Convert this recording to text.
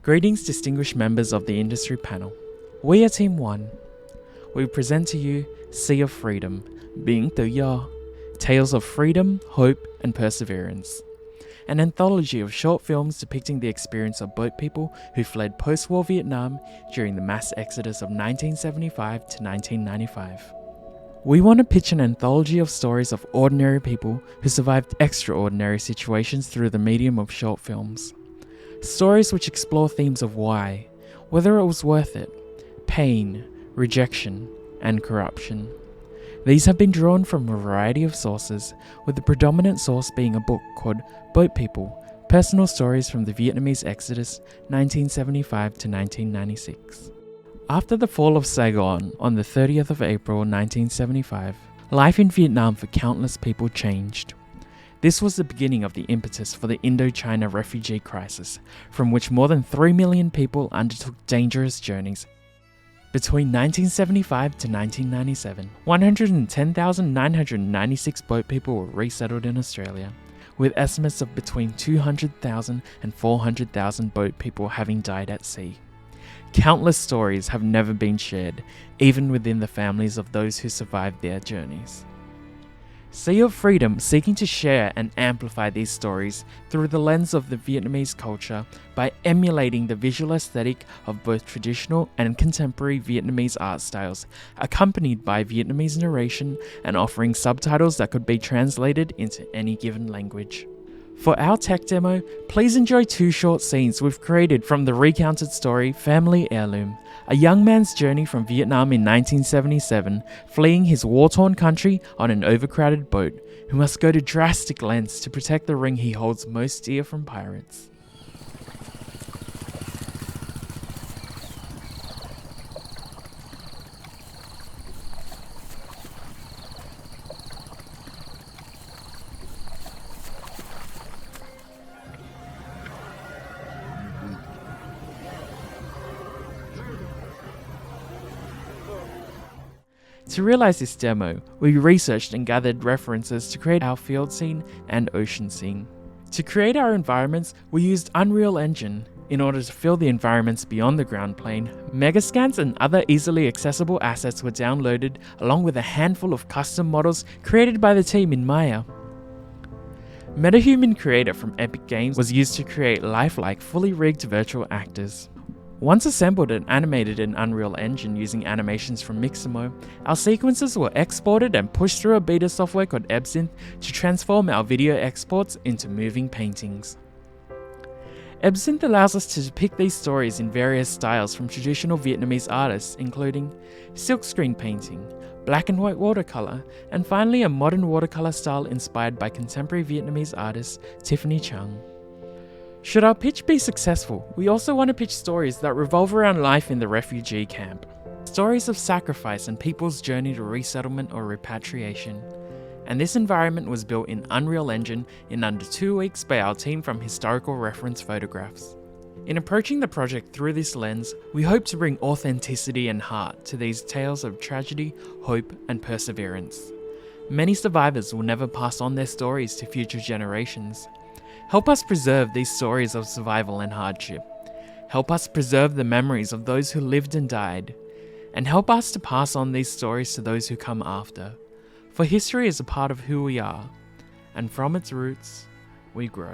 Greetings, distinguished members of the industry panel. We are Team 1. We present to you Sea of Freedom, Biển Tự Do, Tales of Freedom, Hope and Perseverance, an anthology of short films depicting the experience of boat people who fled post-war Vietnam during the mass exodus of 1975 to 1995. We want to pitch an anthology of stories of ordinary people who survived extraordinary situations through the medium of short films. Stories which explore themes of why, whether it was worth it, pain, rejection, and corruption. These have been drawn from a variety of sources, with the predominant source being a book called Boat People, Personal Stories from the Vietnamese Exodus 1975 to 1996. After the fall of Saigon on the 30th of April 1975, life in Vietnam for countless people changed. This was the beginning of the impetus for the Indochina refugee crisis, from which more than 3 million people undertook dangerous journeys. Between 1975 to 1997, 110,996 boat people were resettled in Australia, with estimates of between 200,000 and 400,000 boat people having died at sea. Countless stories have never been shared, even within the families of those who survived their journeys. Sea of Freedom seeking to share and amplify these stories through the lens of the Vietnamese culture by emulating the visual aesthetic of both traditional and contemporary Vietnamese art styles, accompanied by Vietnamese narration and offering subtitles that could be translated into any given language. For our tech demo, please enjoy 2 short scenes we've created from the recounted story Family Heirloom, a young man's journey from Vietnam in 1977, fleeing his war-torn country on an overcrowded boat, who must go to drastic lengths to protect the ring he holds most dear from pirates. To realize this demo, we researched and gathered references to create our field scene and ocean scene. To create our environments, we used Unreal Engine. In order to fill the environments beyond the ground plane, Megascans and other easily accessible assets were downloaded, along with a handful of custom models created by the team in Maya. MetaHuman Creator from Epic Games was used to create lifelike, fully rigged virtual actors. Once assembled and animated in Unreal Engine using animations from Mixamo, our sequences were exported and pushed through a beta software called Absinthe to transform our video exports into moving paintings. Absinthe allows us to depict these stories in various styles from traditional Vietnamese artists, including silkscreen painting, black and white watercolor, and finally a modern watercolor style inspired by contemporary Vietnamese artist Tiffany Chung. Should our pitch be successful, we also want to pitch stories that revolve around life in the refugee camp. Stories of sacrifice and people's journey to resettlement or repatriation. And this environment was built in Unreal Engine in under 2 weeks by our team from Historical Reference Photographs. In approaching the project through this lens, we hope to bring authenticity and heart to these tales of tragedy, hope, and perseverance. Many survivors will never pass on their stories to future generations. Help us preserve these stories of survival and hardship. Help us preserve the memories of those who lived and died. And help us to pass on these stories to those who come after. For history is a part of who we are, and from its roots, we grow.